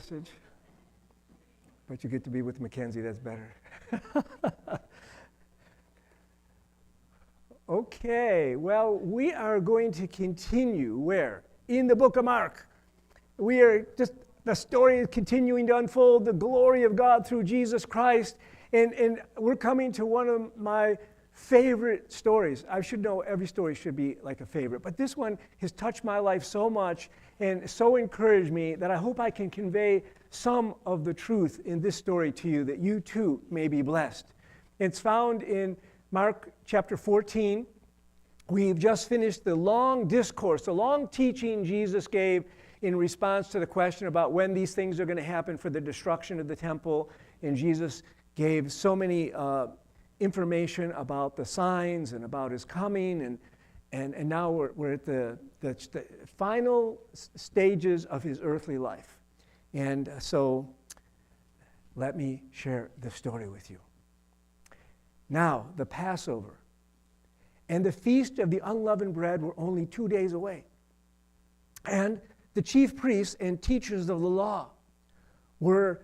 message. But you get to be with Mackenzie, that's better. Okay, well, we are going to continue where? In the book of Mark. We are just, the story is continuing to unfold, the glory of God through Jesus Christ. And we're coming to one of my favorite stories. I should know every story should be like a favorite, but this one has touched my life so much and so encouraged me that I hope I can convey some of the truth in this story to you, that you too may be blessed. It's found in Mark chapter 14. We've just finished the long discourse, the long teaching Jesus gave in response to the question about when these things are going to happen for the destruction of the temple. And Jesus gave so many information about the signs and about his coming. And now we're at the final stages of his earthly life. And so let me share the story with you. Now, the Passover and the feast of the unleavened bread were only 2 days away. And the chief priests and teachers of the law were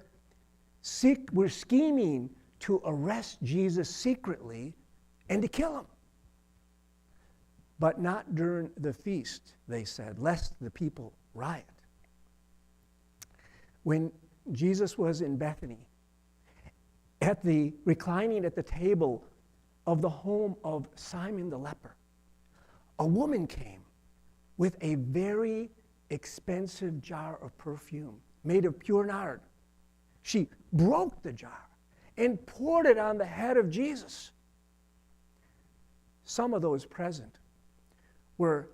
scheming to arrest Jesus secretly and to kill him. But not during the feast, they said, lest the people riot. When Jesus was in Bethany, reclining at the table of the home of Simon the leper, a woman came with a very expensive jar of perfume made of pure nard. She broke the jar and poured it on the head of Jesus. Some of those present were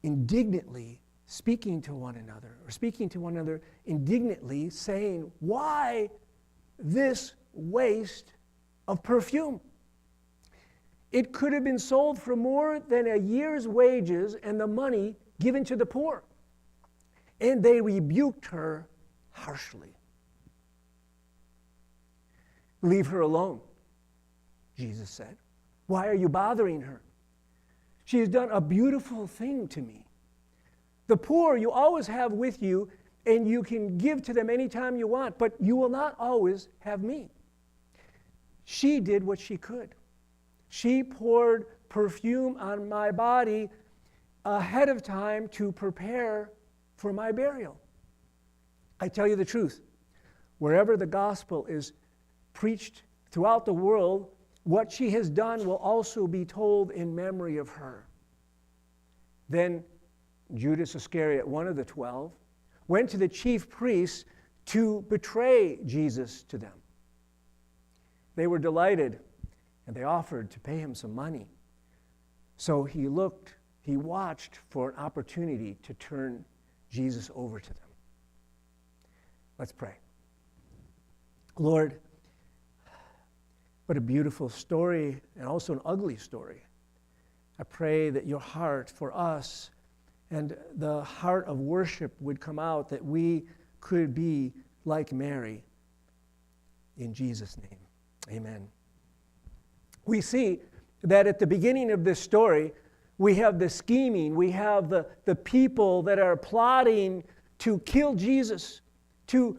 indignantly speaking to one another indignantly, saying, "Why this waste of perfume? It could have been sold for more than a year's wages and the money given to the poor." And they rebuked her harshly. "Leave her alone," Jesus said. "Why are you bothering her? She has done a beautiful thing to me. The poor you always have with you, and you can give to them anytime you want, but you will not always have me. She did what she could. She poured perfume on my body ahead of time to prepare for my burial. I tell you the truth, wherever the gospel is preached throughout the world, what she has done will also be told in memory of her." Then Judas Iscariot, one of the 12, went to the chief priests to betray Jesus to them. They were delighted, and they offered to pay him some money. So he watched for an opportunity to turn Jesus over to them. Let's pray. Lord, what a beautiful story, and also an ugly story. I pray that your heart for us and the heart of worship would come out, that we could be like Mary. In Jesus' name, amen. We see that at the beginning of this story, we have the scheming, we have the people that are plotting to kill Jesus, to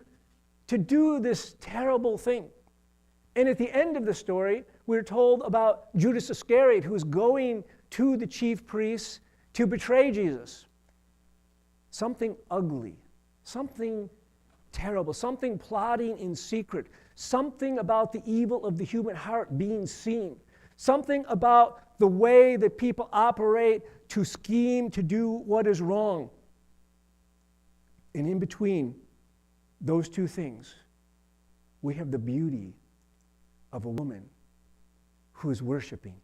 do this terrible thing. And at the end of the story, we're told about Judas Iscariot, who's going to the chief priests to betray Jesus. Something ugly, something terrible, something plotting in secret, something about the evil of the human heart being seen, something about the way that people operate to scheme to do what is wrong. And in between those two things, we have the beauty of a woman who is worshiping.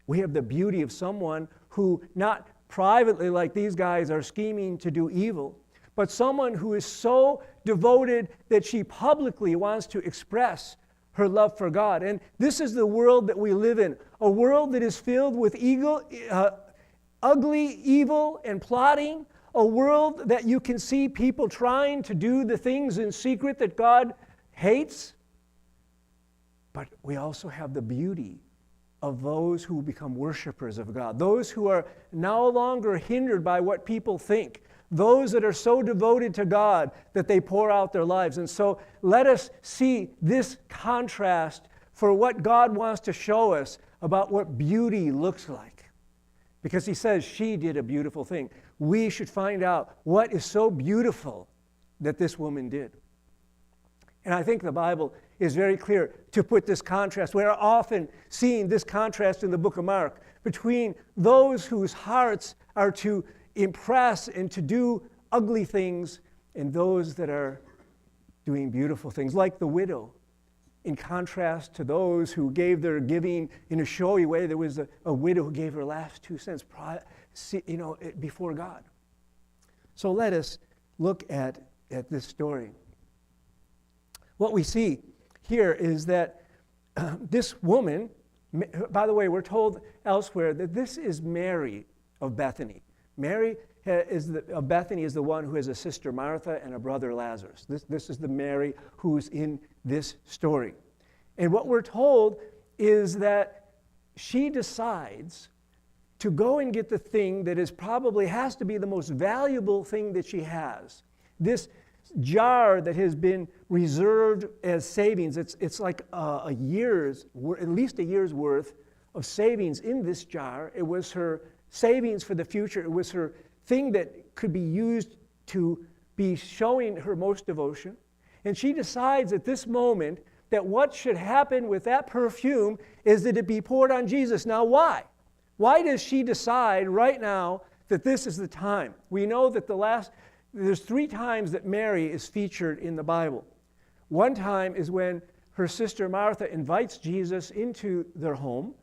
We have the beauty of someone who, not privately like these guys are scheming to do evil, but someone who is so devoted that she publicly wants to express her love for God. And this is the world that we live in, a world that is filled with ugly evil and plotting, a world that you can see people trying to do the things in secret that God hates. But we also have the beauty of those who become worshipers of God, those who are no longer hindered by what people think, those that are so devoted to God that they pour out their lives. And so let us see this contrast for what God wants to show us about what beauty looks like. Because he says she did a beautiful thing. We should find out what is so beautiful that this woman did. And I think the Bible is very clear to put this contrast. We are often seeing this contrast in the book of Mark between those whose hearts are to impress and to do ugly things and those that are doing beautiful things, like the widow. In contrast to those who gave their giving in a showy way, there was a widow who gave her last 2 cents before God. So let us look at this story. What we see here is that this woman, by the way, we're told elsewhere that this is Mary of Bethany. Mary of Bethany is the one who has a sister Martha and a brother Lazarus. This is the Mary who's in this story. And what we're told is that she decides to go and get the thing that is probably has to be the most valuable thing that she has. This jar that has been reserved as savings. It's like at least a year's worth of savings in this jar. It was her savings for the future. It was her thing that could be used to be showing her most devotion. And she decides at this moment that what should happen with that perfume is that it be poured on Jesus. Now why? Why does she decide right now that this is the time? We know that there's 3 times that Mary is featured in the Bible. One time is when her sister Martha invites Jesus into their home,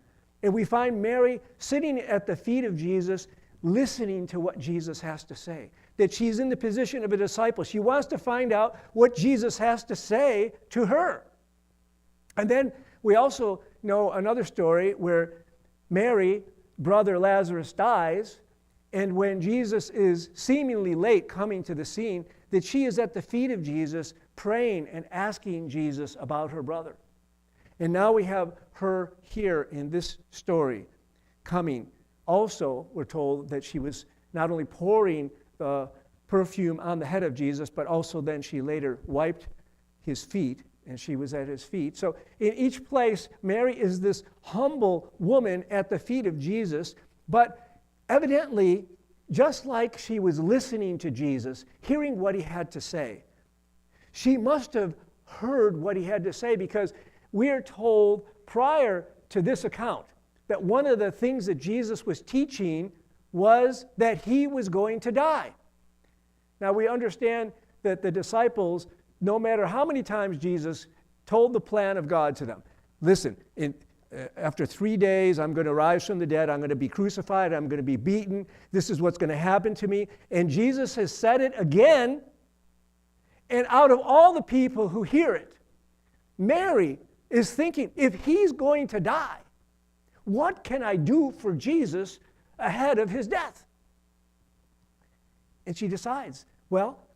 and we find Mary sitting at the feet of Jesus, listening to what Jesus has to say. That she's in the position of a disciple. She wants to find out what Jesus has to say to her. And then we also know another story where Mary, brother Lazarus, dies, and when Jesus is seemingly late coming to the scene, that she is at the feet of Jesus praying and asking Jesus about her brother. And now we have her here in this story coming. Also, we're told that she was not only pouring the perfume on the head of Jesus, but also then she later wiped his feet, and she was at his feet. So in each place, Mary is this humble woman at the feet of Jesus, but evidently, just like she was listening to Jesus, hearing what he had to say, she must have heard what he had to say, because we are told prior to this account that one of the things that Jesus was teaching was that he was going to die. Now we understand that the disciples, no matter how many times Jesus told the plan of God to them, listen, after 3 days, I'm going to rise from the dead. I'm going to be crucified. I'm going to be beaten. This is what's going to happen to me. And Jesus has said it again. And out of all the people who hear it, Mary is thinking, if he's going to die, what can I do for Jesus ahead of his death? And she decides, well,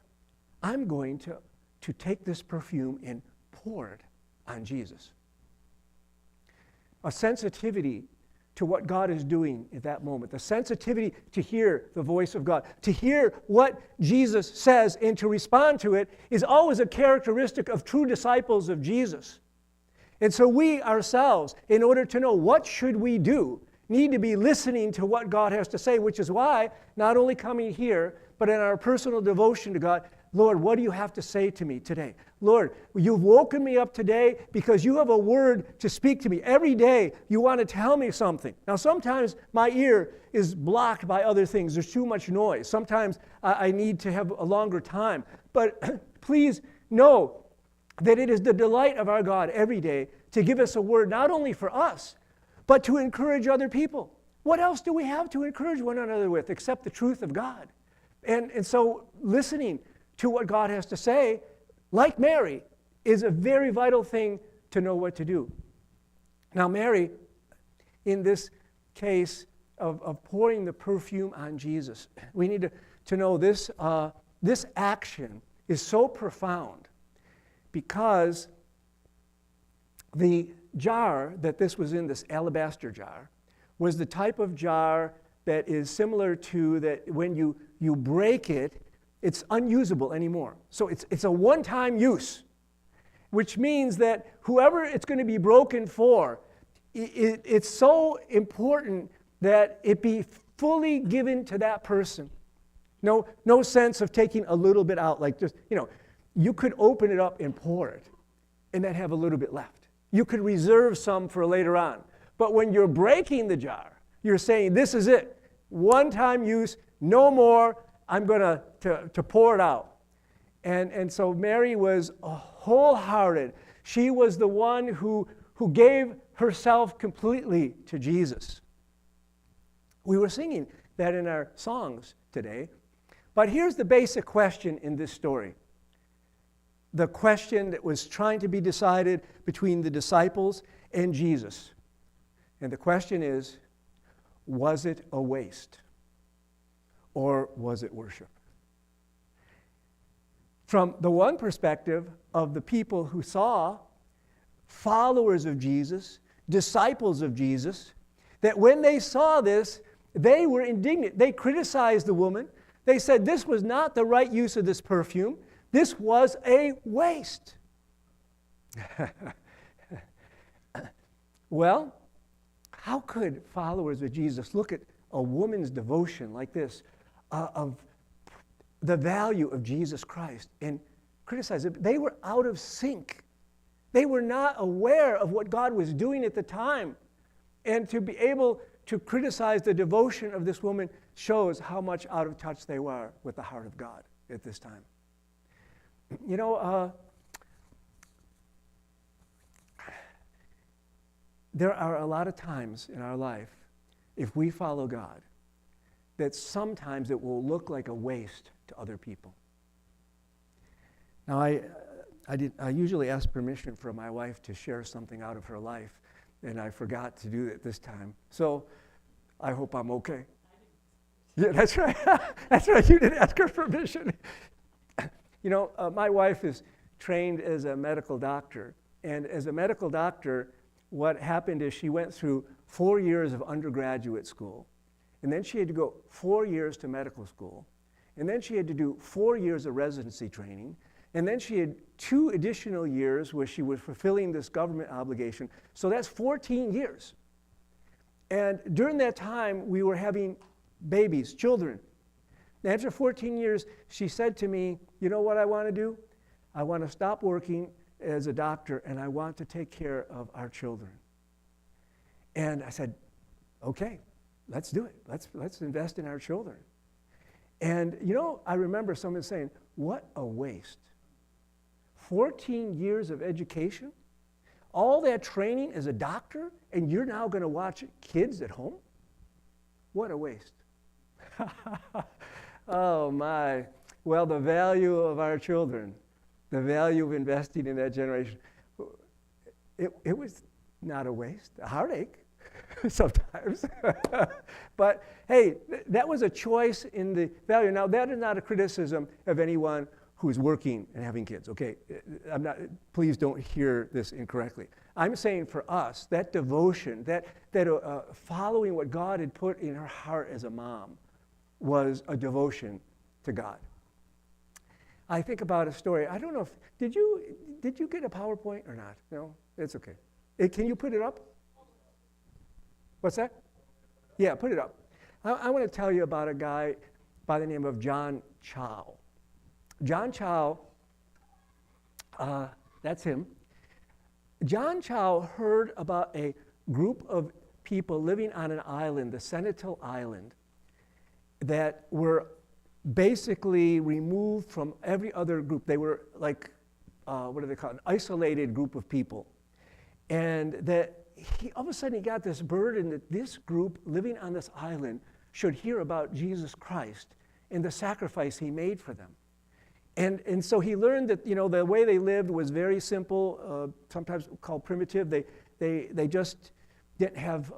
I'm going to take this perfume and pour it on Jesus. A sensitivity to what God is doing at that moment, the sensitivity to hear the voice of God, to hear what Jesus says and to respond to it is always a characteristic of true disciples of Jesus. And so we ourselves, in order to know what should we do, need to be listening to what God has to say, which is why not only coming here, but in our personal devotion to God, Lord, what do you have to say to me today? Lord, you've woken me up today because you have a word to speak to me. Every day you want to tell me something. Now sometimes my ear is blocked by other things. There's too much noise. Sometimes I need to have a longer time. But please know that it is the delight of our God every day to give us a word not only for us, but to encourage other people. What else do we have to encourage one another with except the truth of God? And so listening to what God has to say, like Mary, is a very vital thing to know what to do. Now Mary, in this case of pouring the perfume on Jesus, we need to know this, this action is so profound because the jar that this was in, this alabaster jar, was the type of jar that is similar to that when you break it, it's unusable anymore. So it's a one-time use, which means that whoever it's going to be broken for, it's so important that it be fully given to that person. No sense of taking a little bit out, like just, you could open it up and pour it and then have a little bit left. You could reserve some for later on. But when you're breaking the jar, you're saying, this is it. One-time use, no more. I'm going to pour it out. And so Mary was wholehearted. She was the one who gave herself completely to Jesus. We were singing that in our songs today. But here's the basic question in this story. The question that was trying to be decided between the disciples and Jesus. And the question is, was it a waste? Or was it worship? From the one perspective of the people who saw followers of Jesus, disciples of Jesus, that when they saw this, they were indignant. They criticized the woman. They said this was not the right use of this perfume. This was a waste. Well, how could followers of Jesus look at a woman's devotion like this of the value of Jesus Christ and criticize it? They were out of sync. They were not aware of what God was doing at the time. And to be able to criticize the devotion of this woman shows how much out of touch they were with the heart of God at this time. There are a lot of times in our life, if we follow God, that sometimes it will look like a waste to other people. Now, I usually ask permission from my wife to share something out of her life, and I forgot to do it this time. So I hope I'm okay. Yeah, that's right. That's right. You didn't ask her permission. My wife is trained as a medical doctor, and as a medical doctor, what happened is she went through 4 years of undergraduate school, and then she had to go 4 years to medical school, and then she had to do 4 years of residency training, and then she had 2 additional years where she was fulfilling this government obligation. So that's 14 years. And during that time, we were having babies, children. And after 14 years, she said to me, you know what I want to do? I want to stop working as a doctor, and I want to take care of our children. And I said, okay, let's do it. Let's invest in our children. And I remember someone saying, what a waste. 14 years of education, all that training as a doctor, and you're now going to watch kids at home? What a waste. Oh my. Well, the value of our children, the value of investing in that generation, it was not a waste, a heartache sometimes. But hey, that was a choice in the value. Now, that is not a criticism of anyone who's working and having kids, okay? Please don't hear this incorrectly. I'm saying for us, that devotion, that following what God had put in her heart as a mom was a devotion to God. I think about a story. I don't know if, did you get a PowerPoint or not? No? It's okay. Can you put it up? What's that? Yeah, put it up. I want to tell you about a guy by the name of John Chow. John Chow, that's him. John Chow heard about a group of people living on an island, the Sentinel Island, that were basically removed from every other group. They were like, what do they call it? An isolated group of people. And that all of a sudden he got this burden that this group living on this island should hear about Jesus Christ and the sacrifice he made for them. And so he learned that, the way they lived was very simple, sometimes called primitive. They just didn't have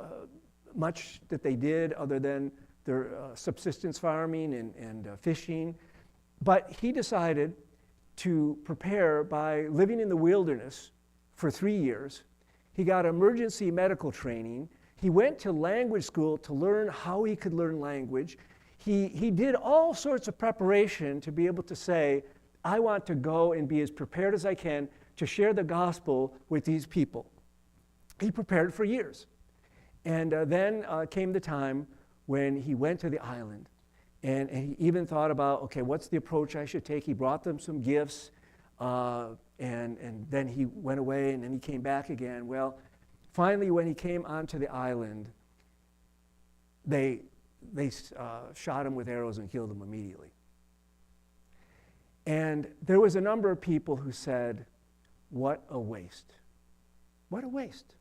much that they did other than their subsistence farming and fishing. But he decided to prepare by living in the wilderness for 3 years. He got emergency medical training. He went to language school to learn how he could learn language. He did all sorts of preparation to be able to say, I want to go and be as prepared as I can to share the gospel with these people. He prepared for years. And then came the time when he went to the island. And he even thought about, okay, what's the approach I should take? He brought them some gifts, and then he went away, and then he came back again. Well, finally, when he came onto the island, they shot him with arrows and killed him immediately. And there was a number of people who said, what a waste. What a waste.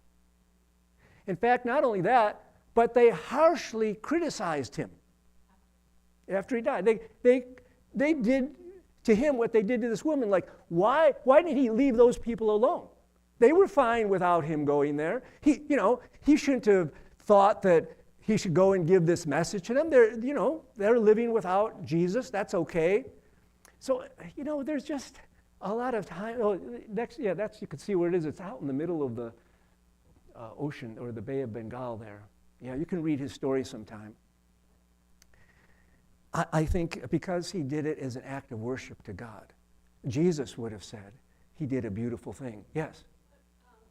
In fact, not only that, but they harshly criticized him after he died. They did to him what they did to this woman. Like, why did he leave those people alone? They were fine without him going there. He shouldn't have thought that he should go and give this message to them. They're living without Jesus. That's okay. So, there's just a lot of time. Oh, you can see where it is. It's out in the middle of the ocean, or the Bay of Bengal there. Yeah, you can read his story sometime. I think because he did it as an act of worship to God, Jesus would have said he did a beautiful thing. Yes?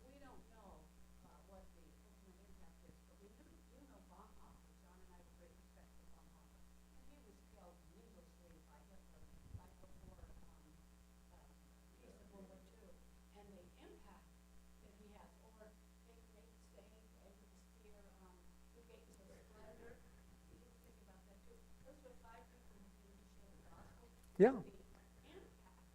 We don't know what the ultimate impact is, but we do know Bonhoeffer. John and I have great respect for Bonhoeffer. And he was killed needlessly by Hitler right before peace of World War II. And the impact that he had, or take Nate Stain, Edward Steer, who gave us a splendor. You think about that too. Those were 5 people who came to share the gospel. Yeah. The impact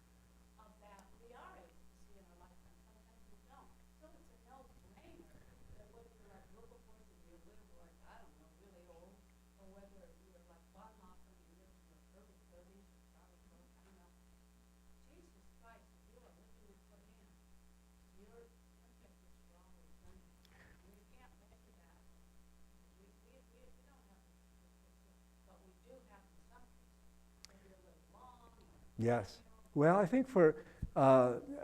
of that, we are able to see in our lifetime. Sometimes we don't. So it's a no-brainer that whether you're like Wilberforce and you live like, I don't know, really old, or whether you're like Bonhoeffer and you live in your early 30s, or Charlie Kirk, I don't know. Jesus Christ, if you are living in good hands, your impact is for always done. And we can't measure that. We don't have the statistics, but we do have the assumptions. Whether you live long or Yes. Well, I think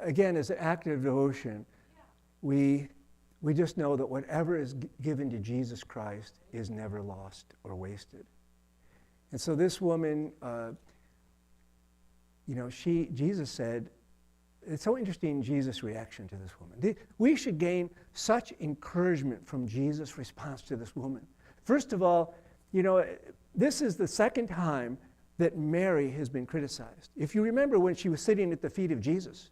again, as an act of devotion, we just know that whatever is given to Jesus Christ is never lost or wasted. And so this woman, Jesus said, it's so interesting, Jesus' reaction to this woman. We should gain such encouragement from Jesus' response to this woman. First of all, this is the second time that Mary has been criticized. If you remember when she was sitting at the feet of Jesus,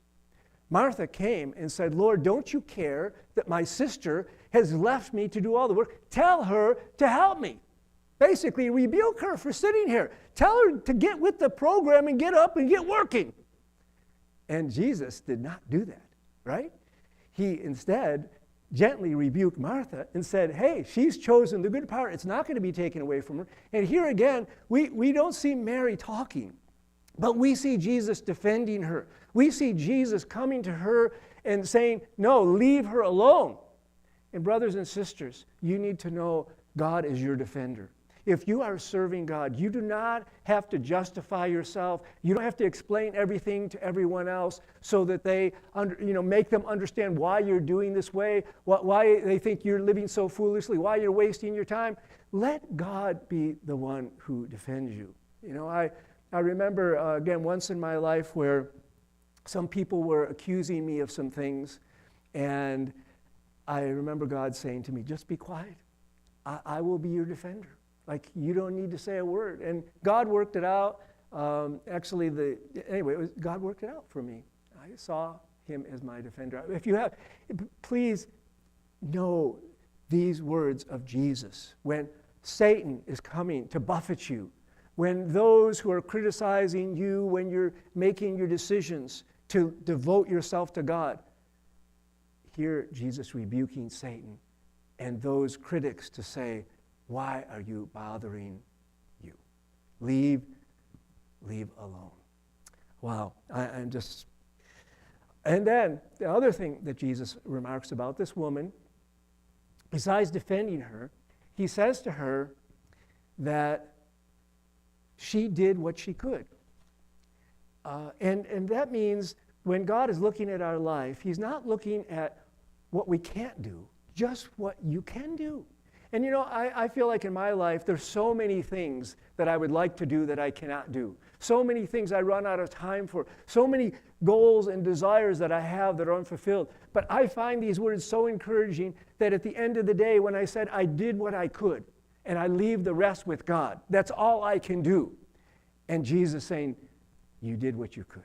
Martha came and said, Lord, don't you care that my sister has left me to do all the work? Tell her to help me. Basically, rebuke her for sitting here. Tell her to get with the program and get up and get working. And Jesus did not do that, right? He instead gently rebuked Martha and said, hey, she's chosen the good part. It's not going to be taken away from her. And here again, we don't see Mary talking, but we see Jesus defending her. We see Jesus coming to her and saying, no, leave her alone. And brothers and sisters, you need to know God is your defender. If you are serving God, you do not have to justify yourself. You don't have to explain everything to everyone else so that they make them understand why you're doing this way, why they think you're living so foolishly, why you're wasting your time. Let God be the one who defends you. I remember, again, once in my life where some people were accusing me of some things, and I remember God saying to me, just be quiet. I will be your defender. Like, you don't need to say a word. And God worked it out. God worked it out for me. I saw him as my defender. Please know these words of Jesus. When Satan is coming to buffet you, when those who are criticizing you, when you're making your decisions to devote yourself to God, hear Jesus rebuking Satan and those critics to say, why are you bothering you? Leave alone. Wow. And then the other thing that Jesus remarks about this woman, besides defending her, he says to her that she did what she could. And that means when God is looking at our life, he's not looking at what we can't do, just what you can do. And you know, I feel like in my life, there's so many things that I would like to do that I cannot do. So many things I run out of time for. So many goals and desires that I have that are unfulfilled. But I find these words so encouraging that at the end of the day, when I said I did what I could, and I leave the rest with God, that's all I can do. And Jesus saying, you did what you could.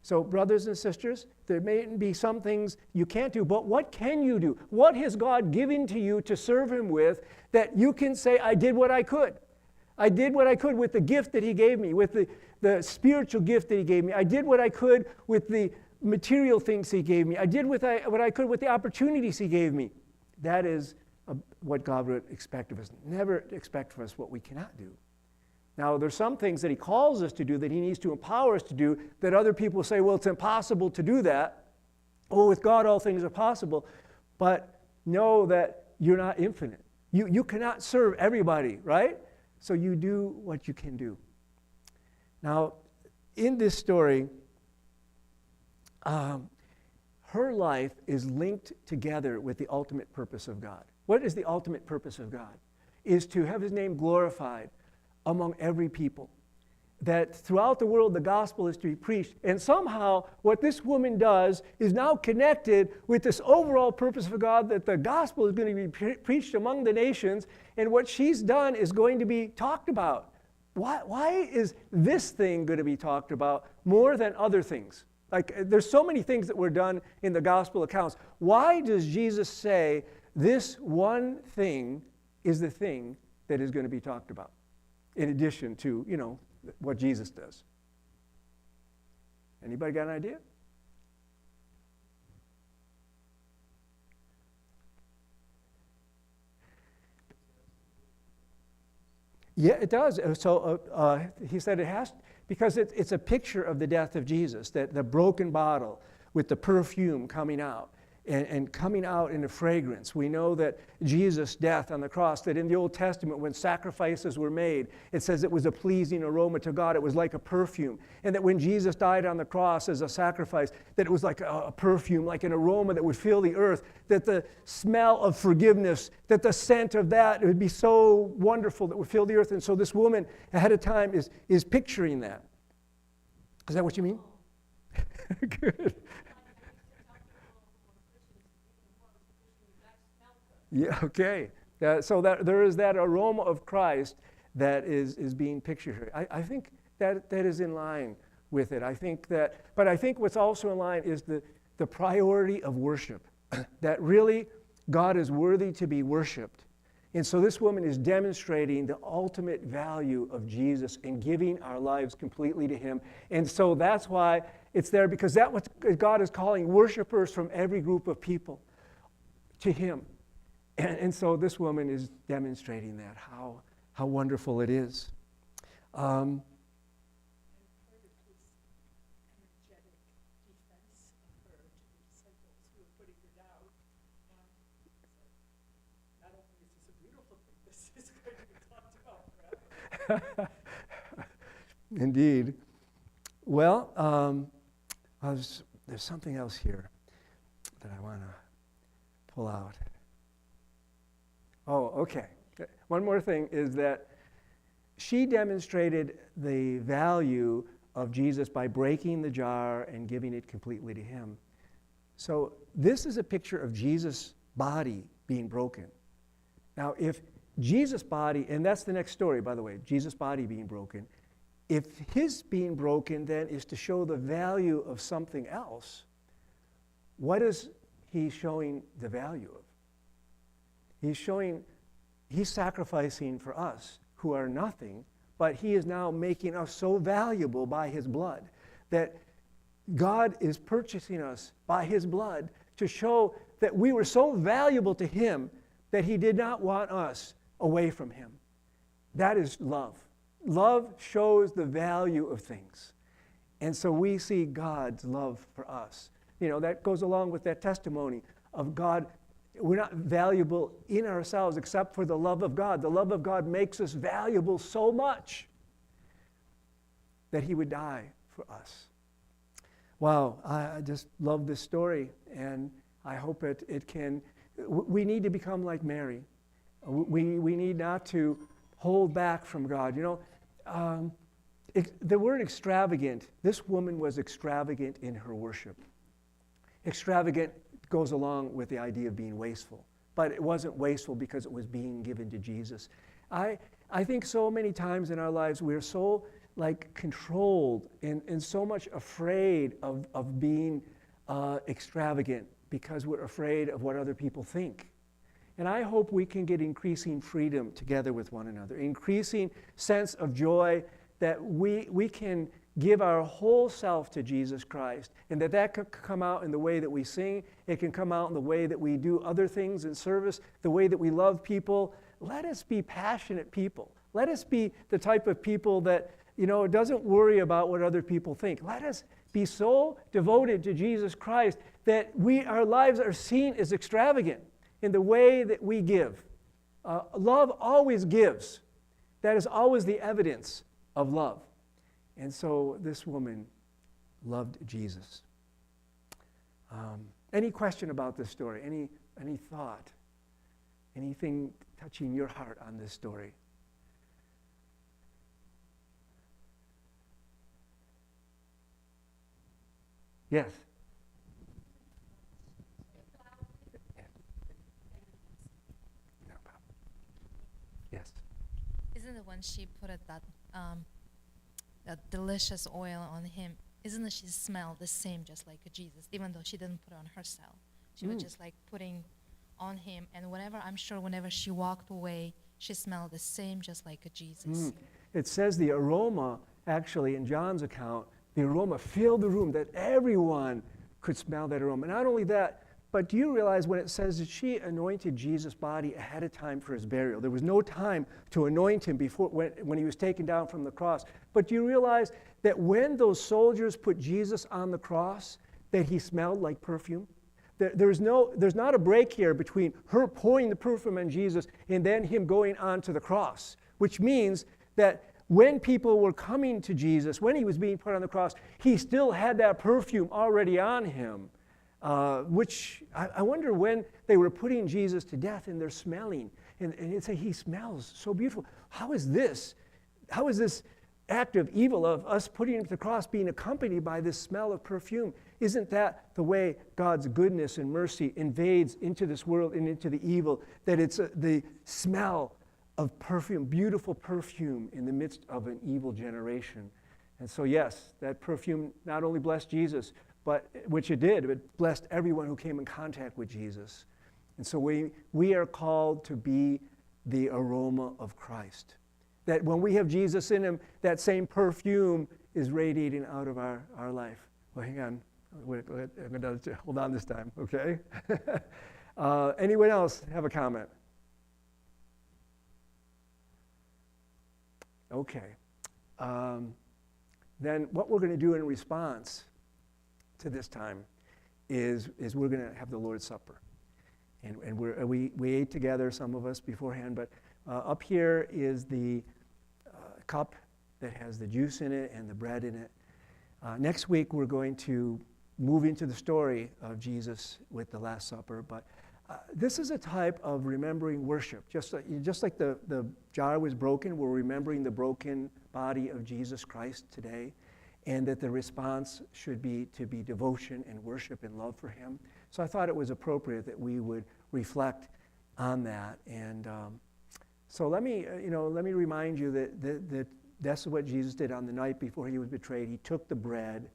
So brothers and sisters, there may be some things you can't do, but what can you do? What has God given to you to serve Him with that you can say, I did what I could? I did what I could with the gift that He gave me, with the spiritual gift that He gave me. I did what I could with the material things He gave me. I did what I could with the opportunities He gave me. That is what God would expect of us. Never expect from us what we cannot do. Now, there's some things that He calls us to do that He needs to empower us to do that other people say, well, it's impossible to do that. Oh, with God, all things are possible. But know that you're not infinite. You cannot serve everybody, right? So you do what you can do. Now, in this story, her life is linked together with the ultimate purpose of God. What is the ultimate purpose of God? Is to have His name glorified among every people. That throughout the world the gospel is to be preached. And somehow what this woman does is now connected with this overall purpose of God, that the gospel is going to be preached among the nations, and what she's done is going to be talked about. Why is this thing going to be talked about more than other things? Like, there's so many things that were done in the gospel accounts. Why does Jesus say this one thing is the thing that is going to be talked about? In addition to, you know, what Jesus does. Anybody got an idea? Yeah, it does. So he said it has, because it's a picture of the death of Jesus, that the broken bottle with the perfume coming out. And coming out in a fragrance. We know that Jesus' death on the cross, that in the Old Testament when sacrifices were made, it says it was a pleasing aroma to God. It was like a perfume. And that when Jesus died on the cross as a sacrifice, that it was like a perfume, like an aroma that would fill the earth, that the smell of forgiveness, that the scent of that, it would be so wonderful that would fill the earth. And so this woman ahead of time is picturing that. Is that what you mean? Good. Yeah, okay. So that there is that aroma of Christ that is being pictured here. I think that is in line with it. I think what's also in line is the priority of worship. That really God is worthy to be worshiped. And so this woman is demonstrating the ultimate value of Jesus and giving our lives completely to Him. And so that's why it's there, because that's what God is calling worshipers from every group of people to Him. And so this woman is demonstrating that, how wonderful it is. And part of his energetic defense of her to the disciples who were putting her down, not only is this a beautiful thing, this is going to be talked about forever. Indeed. Well, there's something else here that I want to pull out. Oh, okay. One more thing is that she demonstrated the value of Jesus by breaking the jar and giving it completely to Him. So this is a picture of Jesus' body being broken. Now, if Jesus' body, and that's the next story, by the way, Jesus' body being broken, if His being broken then is to show the value of something else, what is He showing the value of? He's sacrificing for us who are nothing, but He is now making us so valuable by His blood that God is purchasing us by His blood to show that we were so valuable to Him that He did not want us away from Him. That is love. Love shows the value of things. And so we see God's love for us. You know, that goes along with that testimony of God. We're not valuable in ourselves except for the love of God. The love of God makes us valuable so much that He would die for us. Wow, I just love this story, and I hope it can. We need to become like Mary. We need not to hold back from God. The word extravagant, this woman was extravagant in her worship. Extravagant goes along with the idea of being wasteful, but it wasn't wasteful because it was being given to Jesus. I think so many times in our lives we're so controlled and so much afraid of being extravagant because we're afraid of what other people think. And I hope we can get increasing freedom together with one another, increasing sense of joy that we can give our whole self to Jesus Christ, and that can come out in the way that we sing. It can come out in the way that we do other things in service, the way that we love people. Let us be passionate people. Let us be the type of people that, doesn't worry about what other people think. Let us be so devoted to Jesus Christ that our lives are seen as extravagant in the way that we give. Love always gives. That is always the evidence of love. And so this woman loved Jesus. Any question about this story? Any thought? Anything touching your heart on this story? Yes. No problem. Yes. Isn't it when she put that delicious oil on him, isn't it she smelled the same just like Jesus, even though she didn't put it on herself? She was just putting on him, and whenever she walked away, she smelled the same just like a Jesus. It says the aroma, actually, in John's account, the aroma filled the room, that everyone could smell that aroma. Not only that, but do you realize when it says that she anointed Jesus' body ahead of time for his burial? There was no time to anoint him before when he was taken down from the cross. But do you realize that when those soldiers put Jesus on the cross, that he smelled like perfume? There's not a break here between her pouring the perfume on Jesus and then him going on to the cross, which means that when people were coming to Jesus, when he was being put on the cross, he still had that perfume already on him, which I wonder when they were putting Jesus to death and they're smelling, and they'd say, he smells so beautiful. How is this act of evil of us putting him to the cross being accompanied by this smell of perfume? Isn't that the way God's goodness and mercy invades into this world and into the evil, that it's the smell of perfume, beautiful perfume in the midst of an evil generation? And so yes, that perfume not only blessed Jesus, but which it did, it blessed everyone who came in contact with Jesus. And so we are called to be the aroma of Christ. That when we have Jesus in him, that same perfume is radiating out of our life. Well, hang on. I'm going to hold on this time, okay? Anyone else have a comment? Okay. Then what we're going to do in response to this time is we're going to have the Lord's Supper. And we ate together, some of us beforehand, but up here is the cup that has the juice in it and the bread in it. Next week we're going to move into the story of Jesus with the Last Supper, but this is a type of remembering worship. Just like the jar was broken, we're remembering the broken body of Jesus Christ today, and that the response should be to be devotion and worship and love for him. So I thought it was appropriate that we would reflect on that. And so let me remind you that that's what Jesus did on the night before he was betrayed. He took the bread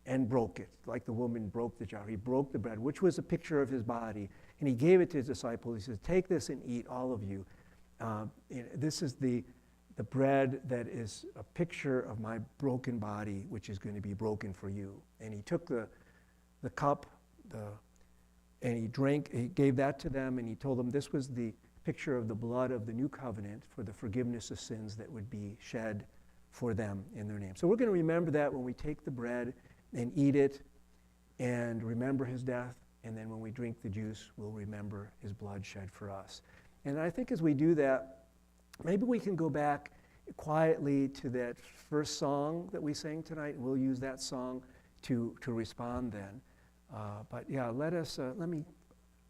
and broke it, like the woman broke the jar. He broke the bread, which was a picture of his body, and he gave it to his disciples. He says, "Take this and eat, all of you. This is the bread that is a picture of my broken body, which is going to be broken for you." And he took the cup, and he gave that to them, and he told them this was the picture of the blood of the new covenant for the forgiveness of sins that would be shed for them in their name. So we're going to remember that when we take the bread and eat it and remember his death, and then when we drink the juice, we'll remember his blood shed for us. And I think as we do that, maybe we can go back quietly to that first song that we sang tonight, and we'll use that song to respond then. But yeah, let me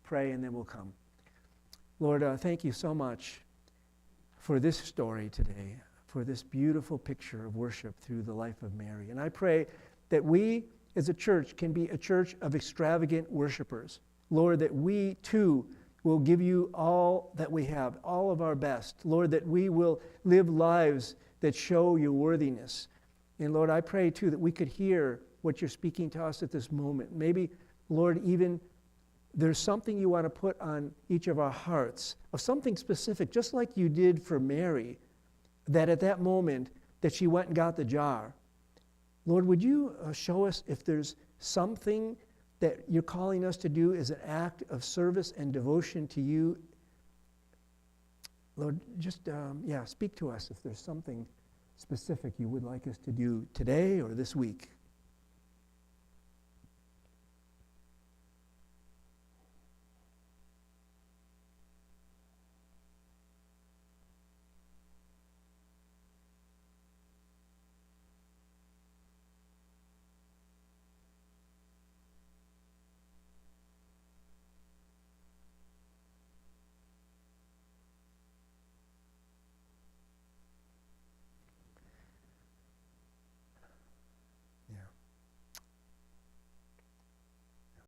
pray and then we'll come. Lord, thank you so much for this story today, for this beautiful picture of worship through the life of Mary. And I pray that we as a church can be a church of extravagant worshipers. Lord, that we too will give you all that we have, all of our best. Lord, that we will live lives that show your worthiness. And Lord, I pray too that we could hear what you're speaking to us at this moment. Maybe, Lord, even there's something you want to put on each of our hearts, of something specific, just like you did for Mary, that at that moment that she went and got the jar. Lord, would you show us if there's something that you're calling us to do as an act of service and devotion to you? Lord, just, speak to us if there's something specific you would like us to do today or this week.